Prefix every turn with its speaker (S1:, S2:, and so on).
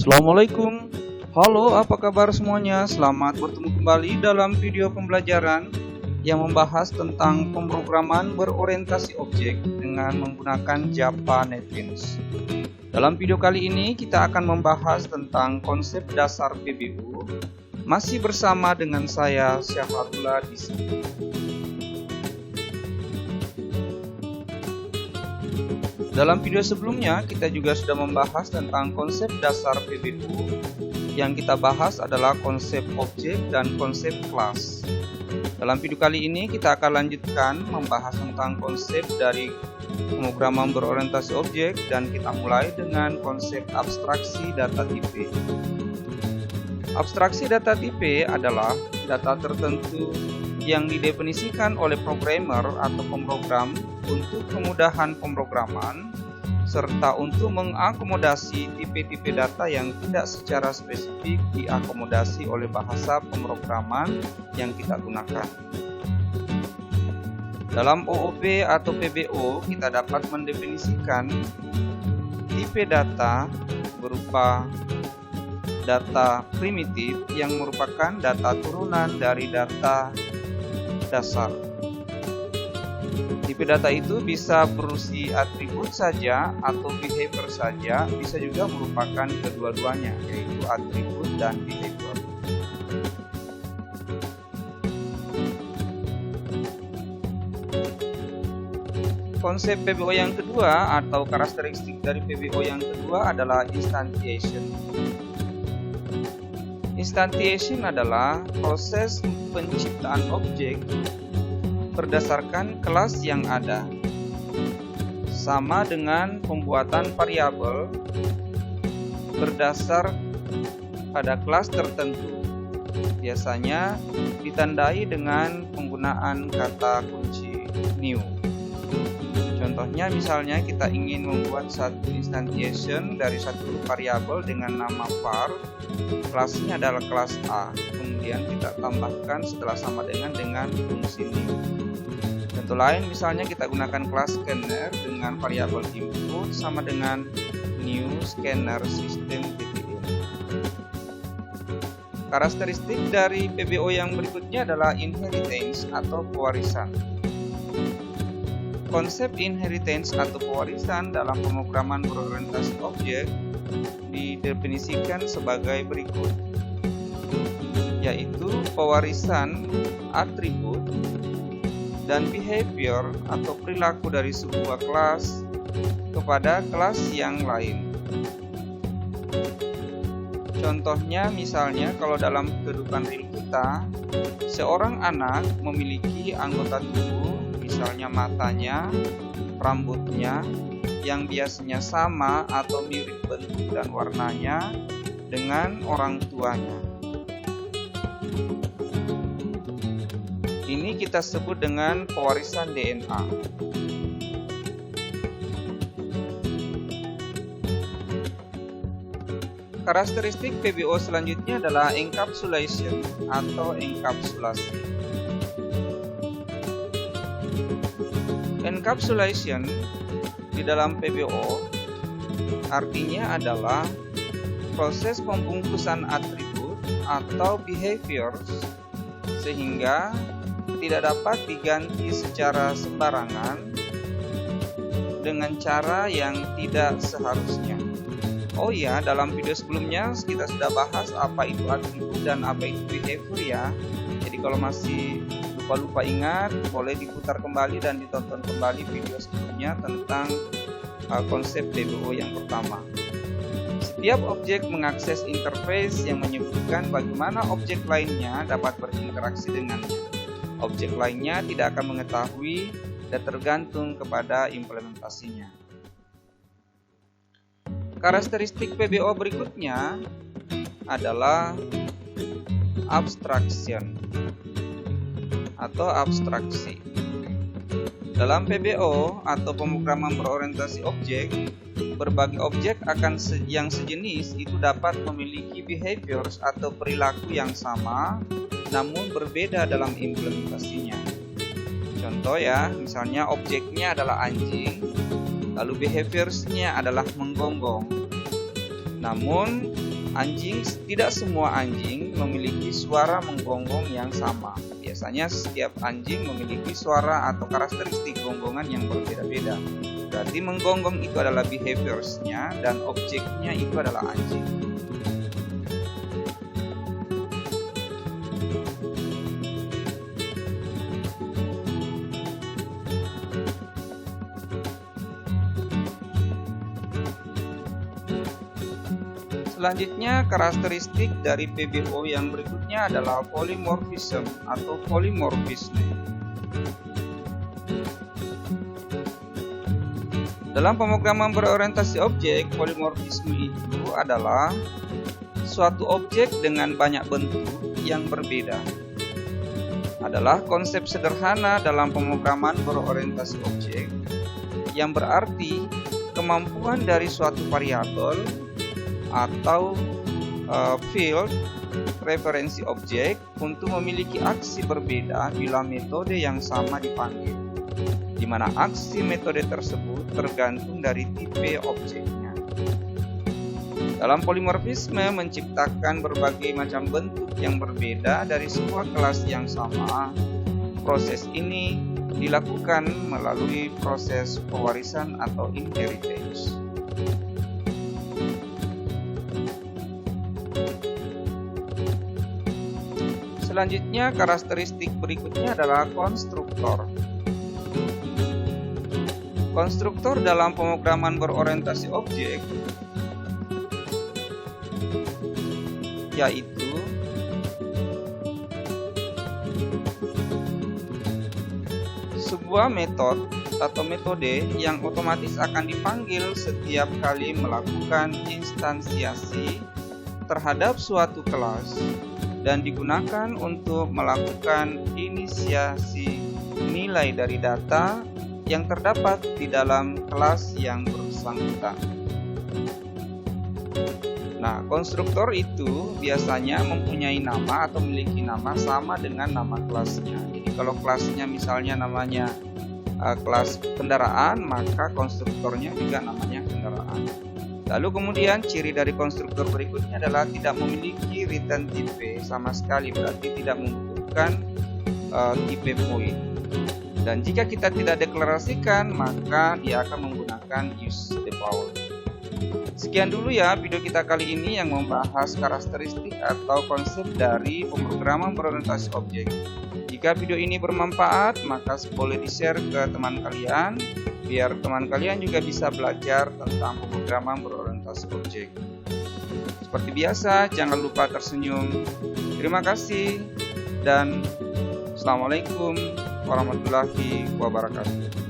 S1: Assalamualaikum. Halo, apa kabar semuanya? Selamat bertemu kembali dalam video pembelajaran yang membahas tentang pemrograman berorientasi objek dengan menggunakan Java NetBeans. Dalam video kali ini kita akan membahas tentang konsep dasar PBO. Masih bersama dengan saya Syafarullah di sini. Dalam video sebelumnya kita juga sudah membahas tentang konsep dasar PBO. Yang kita bahas adalah konsep objek dan konsep kelas. Dalam video kali ini kita akan lanjutkan membahas tentang konsep dari pemrograman berorientasi objek, dan kita mulai dengan konsep abstraksi data tipe. Abstraksi data tipe adalah data tertentu yang didefinisikan oleh programmer atau pemrogram untuk kemudahan pemrograman serta untuk mengakomodasi tipe-tipe data yang tidak secara spesifik diakomodasi oleh bahasa pemrograman yang kita gunakan. Dalam OOP atau PBO kita dapat mendefinisikan tipe data berupa data primitif yang merupakan data turunan dari data dasar. Tipe data itu bisa berusi atribut saja atau behavior saja, bisa juga merupakan kedua-duanya, yaitu atribut dan behavior. Konsep PBO yang kedua atau karakteristik dari PBO yang kedua adalah instantiation. Instantiation adalah proses penciptaan objek berdasarkan kelas yang ada, sama dengan pembuatan variabel berdasar pada kelas tertentu. Biasanya ditandai dengan penggunaan kata kunci new. Contohnya misalnya kita ingin membuat satu instantiation dari satu variabel dengan nama var, kelasnya adalah kelas A, kemudian kita tambahkan setelah sama dengan fungsi new. Contoh lain misalnya kita gunakan kelas scanner dengan variabel input sama dengan new scanner system TTL. Karakteristik dari PBO yang berikutnya adalah inheritance atau pewarisan. Konsep inheritance atau pewarisan dalam pemrograman berorientasi objek didefinisikan sebagai berikut, yaitu pewarisan atribut dan behavior atau perilaku dari sebuah kelas kepada kelas yang lain. Contohnya misalnya kalau dalam kehidupan real kita, seorang anak memiliki anggota tubuh, misalnya matanya, rambutnya, yang biasanya sama atau mirip bentuk dan warnanya dengan orang tuanya. Ini kita sebut dengan pewarisan DNA. Karakteristik PBO selanjutnya adalah encapsulation atau enkapsulasi. Encapsulation di dalam PBO artinya adalah proses pembungkusan atribut atau behaviors sehingga tidak dapat diganti secara sembarangan dengan cara yang tidak seharusnya. Oh iya, dalam video sebelumnya kita sudah bahas apa itu atribut dan apa itu behavior ya. Jadi kalau masih lupa ingat, boleh diputar kembali dan ditonton kembali video sebelumnya tentang konsep PBO yang pertama. Setiap objek mengakses interface yang menyebutkan bagaimana objek lainnya dapat berinteraksi dengannya. Objek lainnya tidak akan mengetahui dan tergantung kepada implementasinya. Karakteristik PBO berikutnya adalah abstraction atau abstraksi. Dalam PBO atau pemrograman berorientasi objek, berbagai objek yang sejenis itu dapat memiliki behaviors atau perilaku yang sama, namun berbeda dalam implementasinya. Contoh ya, misalnya objeknya adalah anjing, lalu behaviorsnya adalah menggonggong. Namun Tidak semua anjing memiliki suara menggonggong yang sama. Biasanya setiap anjing memiliki suara atau karakteristik gonggongan yang berbeda-beda. Berarti menggonggong itu adalah behaviorsnya dan objeknya itu adalah anjing. Selanjutnya, karakteristik dari PBO yang berikutnya adalah polymorphism atau polimorfisme. Dalam pemrograman berorientasi objek, polimorfisme itu adalah suatu objek dengan banyak bentuk yang berbeda. Adalah konsep sederhana dalam pemrograman berorientasi objek yang berarti kemampuan dari suatu variabel atau field referensi objek untuk memiliki aksi berbeda bila metode yang sama dipanggil, di mana aksi metode tersebut tergantung dari tipe objeknya. Dalam polimorfisme menciptakan berbagai macam bentuk yang berbeda dari sebuah kelas yang sama. Proses ini dilakukan melalui proses pewarisan atau inheritance. Selanjutnya, karakteristik berikutnya adalah konstruktor. Konstruktor dalam pemrograman berorientasi objek yaitu sebuah metode yang otomatis akan dipanggil setiap kali melakukan instansiasi terhadap suatu kelas dan digunakan untuk melakukan inisiasi nilai dari data yang terdapat di dalam kelas yang bersangkutan. Nah, konstruktor itu biasanya mempunyai nama atau memiliki nama sama dengan nama kelasnya. Jadi kalau kelasnya misalnya namanya kelas kendaraan, maka konstruktornya juga namanya kendaraan. Lalu kemudian ciri dari konstruktor berikutnya adalah tidak memiliki return type sama sekali, berarti tidak membutuhkan type point. Dan jika kita tidak deklarasikan, maka dia akan menggunakan use the power. Sekian dulu ya video kita kali ini yang membahas karakteristik atau konsep dari pemrograman berorientasi objek. Jika video ini bermanfaat, maka boleh di-share ke teman kalian, biar teman kalian juga bisa belajar tentang pemrograman berorientasi objek. Seperti biasa, jangan lupa tersenyum. Terima kasih dan Assalamualaikum warahmatullahi wabarakatuh.